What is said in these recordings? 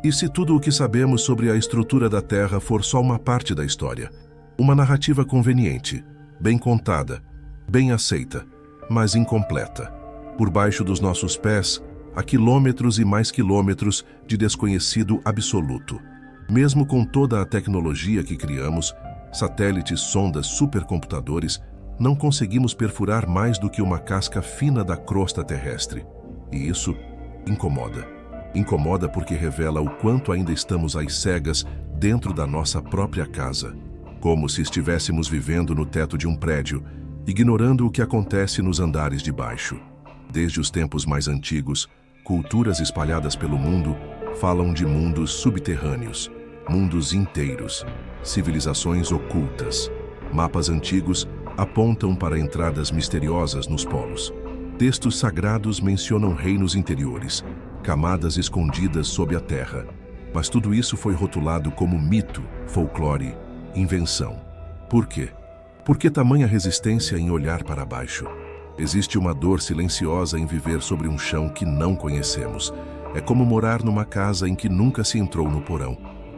E se tudo o que sabemos sobre a estrutura da Terra for só uma parte da história? Uma narrativa conveniente, bem contada, bem aceita, mas incompleta. Por baixo dos nossos pés, há quilômetros e mais quilômetros de desconhecido absoluto. Mesmo com toda a tecnologia que criamos, satélites, sondas, supercomputadores, não conseguimos perfurar mais do que uma casca fina da crosta terrestre. E isso incomoda. Incomoda porque revela o quanto ainda estamos às cegas dentro da nossa própria casa. Como se estivéssemos vivendo no teto de um prédio, ignorando o que acontece nos andares de baixo. Desde os tempos mais antigos, culturas espalhadas pelo mundo falam de mundos subterrâneos, mundos inteiros, civilizações ocultas. Mapas antigos apontam para entradas misteriosas nos polos. Textos sagrados mencionam reinos interiores, camadas escondidas sob a terra. Mas tudo isso foi rotulado como mito, folclore, invenção. Por quê? Por que tamanha resistência em olhar para baixo? Existe uma dor silenciosa em viver sobre um chão que não conhecemos. É como morar numa casa em que nunca se entrou no porão.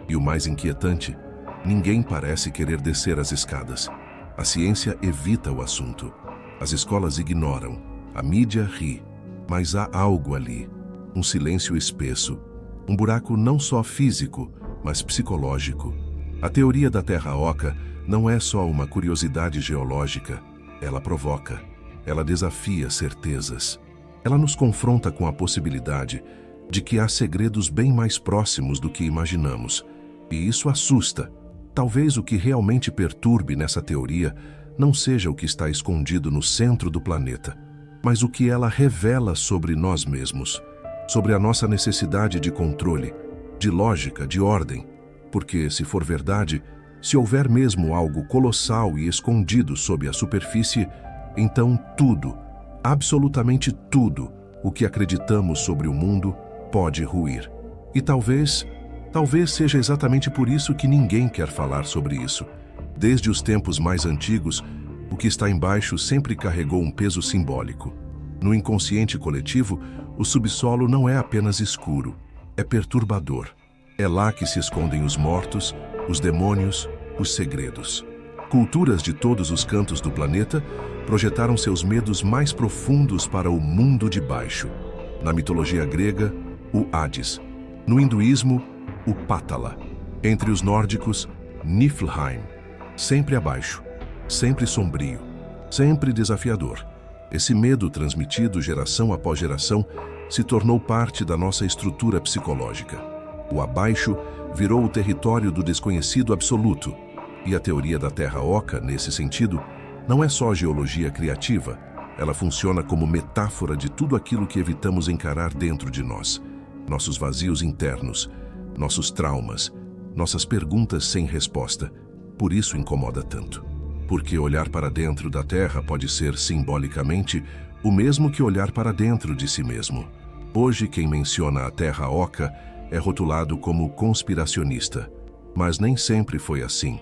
E o mais inquietante, ninguém parece querer descer as escadas. A ciência evita o assunto. As escolas ignoram. A mídia ri. Mas há algo ali. Um silêncio espesso. Um buraco não só físico, mas psicológico. A teoria da Terra Oca não é só uma curiosidade geológica. Ela provoca. Ela desafia certezas. Ela nos confronta com a possibilidade de que há segredos bem mais próximos do que imaginamos. E isso assusta. Talvez o que realmente perturbe nessa teoria não seja o que está escondido no centro do planeta, mas o que ela revela sobre nós mesmos, sobre a nossa necessidade de controle, de lógica, de ordem. Porque, se for verdade, se houver mesmo algo colossal e escondido sob a superfície, então tudo, absolutamente tudo, o que acreditamos sobre o mundo pode ruir. E talvez seja exatamente por isso que ninguém quer falar sobre isso. Desde os tempos mais antigos, o que está embaixo sempre carregou um peso simbólico. No inconsciente coletivo, o subsolo não é apenas escuro, é perturbador. É lá que se escondem os mortos, os demônios, os segredos. Culturas de todos os cantos do planeta projetaram seus medos mais profundos para o mundo de baixo. Na mitologia grega, o Hades. No hinduísmo, o Pátala. Entre os nórdicos, Niflheim. Sempre abaixo, sempre sombrio, sempre desafiador. Esse medo transmitido geração após geração se tornou parte da nossa estrutura psicológica. O abaixo virou o território do desconhecido absoluto. E a teoria da Terra Oca, nesse sentido, não é só geologia criativa. Ela funciona como metáfora de tudo aquilo que evitamos encarar dentro de nós. Nossos vazios internos, nossos traumas, nossas perguntas sem resposta. Por isso incomoda tanto. Porque olhar para dentro da Terra pode ser, simbolicamente, o mesmo que olhar para dentro de si mesmo. Hoje, quem menciona a Terra Oca é rotulado como conspiracionista. Mas nem sempre foi assim.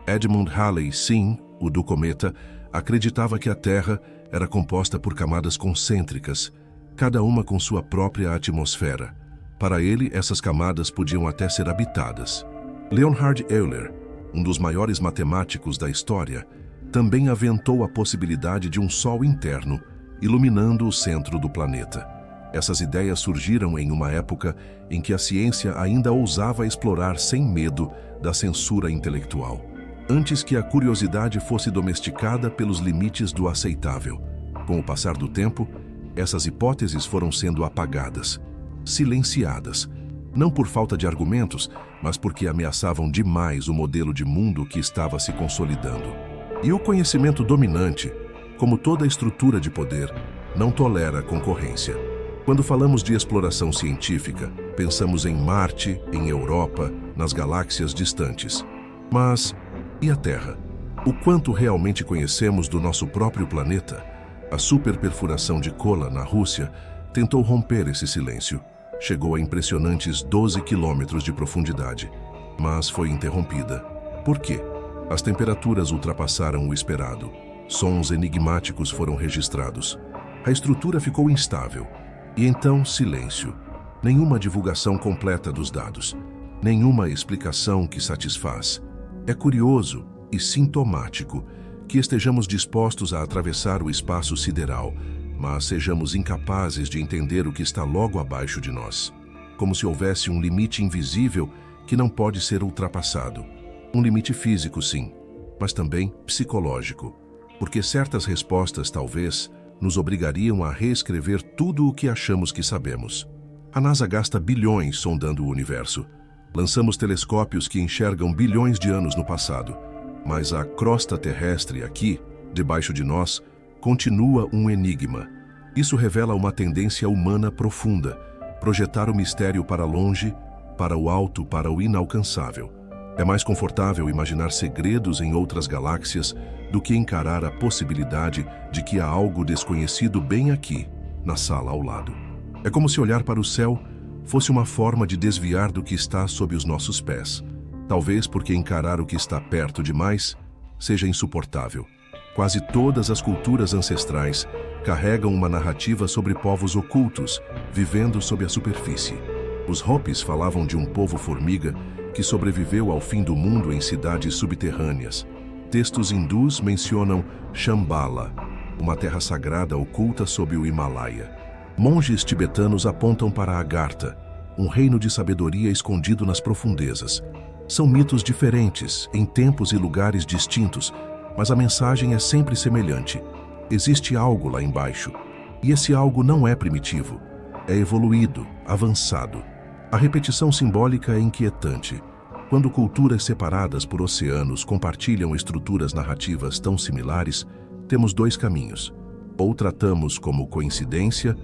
Edmund Halley, sim, o do cometa, acreditava que a Terra era composta por camadas concêntricas, cada uma com sua própria atmosfera. Para ele, essas camadas podiam até ser habitadas. Leonhard Euler, um dos maiores matemáticos da história, também aventou a possibilidade de um Sol interno, iluminando o centro do planeta. Essas ideias surgiram em uma época em que a ciência ainda ousava explorar sem medo da censura intelectual, antes que a curiosidade fosse domesticada pelos limites do aceitável. Com o passar do tempo, essas hipóteses foram sendo apagadas, silenciadas, não por falta de argumentos, mas porque ameaçavam demais o modelo de mundo que estava se consolidando. E o conhecimento dominante, como toda estrutura de poder, não tolera a concorrência. Quando falamos de exploração científica, pensamos em Marte, em Europa, nas galáxias distantes. Mas e a Terra? O quanto realmente conhecemos do nosso próprio planeta? A superperfuração de Kola, na Rússia, tentou romper esse silêncio. Chegou a impressionantes 12 quilômetros de profundidade, mas foi interrompida. Por quê? As temperaturas ultrapassaram o esperado. Sons enigmáticos foram registrados. A estrutura ficou instável. E então, silêncio. Nenhuma divulgação completa dos dados, nenhuma explicação que satisfaz. É curioso e sintomático que estejamos dispostos a atravessar o espaço sideral, mas sejamos incapazes de entender o que está logo abaixo de nós. Como se houvesse um limite invisível que não pode ser ultrapassado. Um limite físico, sim, mas também psicológico. Porque certas respostas, talvez, nos obrigariam a reescrever tudo o que achamos que sabemos. A NASA gasta bilhões sondando o universo. Lançamos telescópios que enxergam bilhões de anos no passado. Mas a crosta terrestre aqui, debaixo de nós, continua um enigma. Isso revela uma tendência humana profunda, projetar o mistério para longe, para o alto, para o inalcançável. É mais confortável imaginar segredos em outras galáxias do que encarar a possibilidade de que há algo desconhecido bem aqui, na sala ao lado. É como se olhar para o céu fosse uma forma de desviar do que está sob os nossos pés. Talvez porque encarar o que está perto demais seja insuportável. Quase todas as culturas ancestrais carregam uma narrativa sobre povos ocultos, vivendo sob a superfície. Os Hopis falavam de um povo formiga que sobreviveu ao fim do mundo em cidades subterrâneas. Textos hindus mencionam Shambhala, uma terra sagrada oculta sob o Himalaia. Monges tibetanos apontam para Agartha, um reino de sabedoria escondido nas profundezas. São mitos diferentes, em tempos e lugares distintos, mas a mensagem é sempre semelhante. Existe algo lá embaixo, e esse algo não é primitivo, é evoluído, avançado. A repetição simbólica é inquietante. Quando culturas separadas por oceanos compartilham estruturas narrativas tão similares, temos dois caminhos. Ou tratamos como coincidência,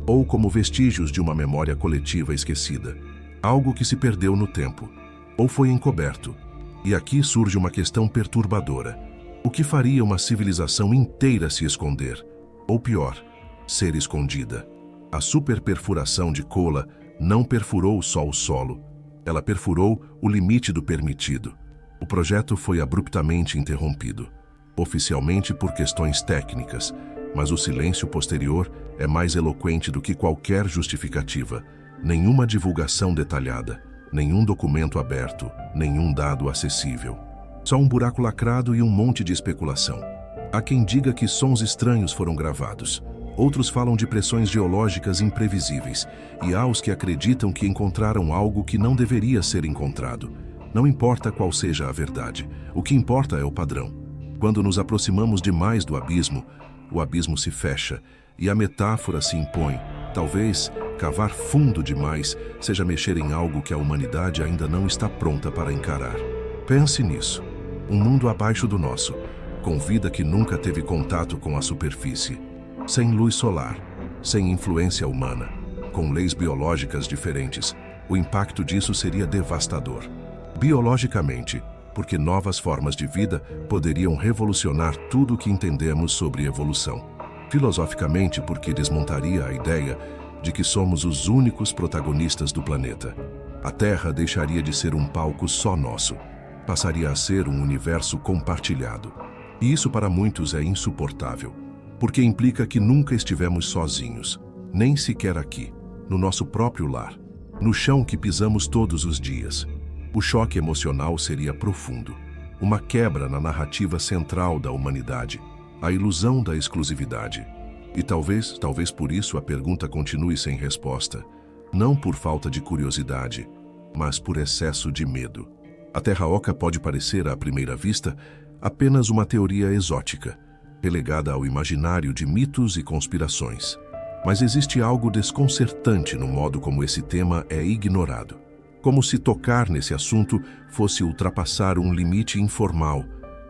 ou como vestígios de uma memória coletiva esquecida. Algo que se perdeu no tempo, ou foi encoberto. E aqui surge uma questão perturbadora. O que faria uma civilização inteira se esconder? Ou pior, ser escondida? A superperfuração de Kola não perfurou só o solo, ela perfurou o limite do permitido. O projeto foi abruptamente interrompido, oficialmente por questões técnicas, mas o silêncio posterior é mais eloquente do que qualquer justificativa. Nenhuma divulgação detalhada, nenhum documento aberto, nenhum dado acessível. Só um buraco lacrado e um monte de especulação. Há quem diga que sons estranhos foram gravados. Outros falam de pressões geológicas imprevisíveis. E há os que acreditam que encontraram algo que não deveria ser encontrado. Não importa qual seja a verdade. O que importa é o padrão. Quando nos aproximamos demais do abismo, o abismo se fecha e a metáfora se impõe. Talvez cavar fundo demais seja mexer em algo que a humanidade ainda não está pronta para encarar. Pense nisso. Um mundo abaixo do nosso, com vida que nunca teve contato com a superfície, sem luz solar, sem influência humana, com leis biológicas diferentes. O impacto disso seria devastador. Biologicamente, porque novas formas de vida poderiam revolucionar tudo o que entendemos sobre evolução. Filosoficamente, porque desmontaria a ideia de que somos os únicos protagonistas do planeta. A Terra deixaria de ser um palco só nosso. Passaria a ser um universo compartilhado. E isso para muitos é insuportável, porque implica que nunca estivemos sozinhos, nem sequer aqui, no nosso próprio lar, no chão que pisamos todos os dias. O choque emocional seria profundo, uma quebra na narrativa central da humanidade, a ilusão da exclusividade. E talvez por isso a pergunta continue sem resposta, não por falta de curiosidade, mas por excesso de medo. A Terra Oca pode parecer, à primeira vista, apenas uma teoria exótica, relegada ao imaginário de mitos e conspirações. Mas existe algo desconcertante no modo como esse tema é ignorado. Como se tocar nesse assunto fosse ultrapassar um limite informal,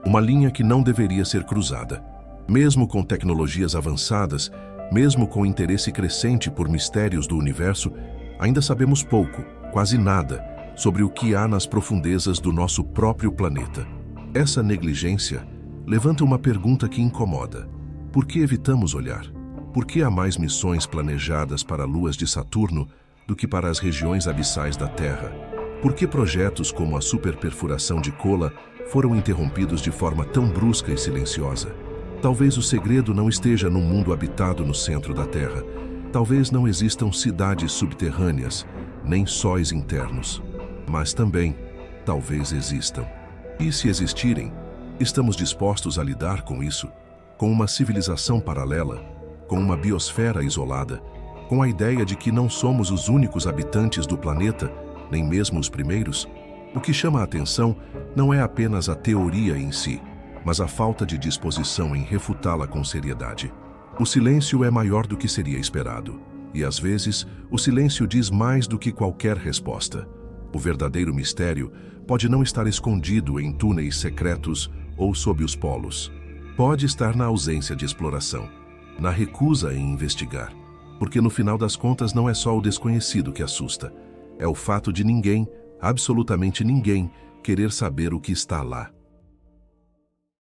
uma linha que não deveria ser cruzada. Mesmo com tecnologias avançadas, mesmo com interesse crescente por mistérios do universo, ainda sabemos pouco, quase nada, sobre o que há nas profundezas do nosso próprio planeta. Essa negligência levanta uma pergunta que incomoda. Por que evitamos olhar? Por que há mais missões planejadas para luas de Saturno do que para as regiões abissais da Terra? Por que projetos como a superperfuração de Kola foram interrompidos de forma tão brusca e silenciosa? Talvez o segredo não esteja num mundo habitado no centro da Terra. Talvez não existam cidades subterrâneas, nem sóis internos. Mas também, talvez existam. E se existirem, estamos dispostos a lidar com isso? Com uma civilização paralela? Com uma biosfera isolada? Com a ideia de que não somos os únicos habitantes do planeta, nem mesmo os primeiros? O que chama a atenção não é apenas a teoria em si, mas a falta de disposição em refutá-la com seriedade. O silêncio é maior do que seria esperado, e às vezes o silêncio diz mais do que qualquer resposta. O verdadeiro mistério pode não estar escondido em túneis secretos ou sob os polos. Pode estar na ausência de exploração, na recusa em investigar, porque no final das contas não é só o desconhecido que assusta, é o fato de ninguém, absolutamente ninguém, querer saber o que está lá.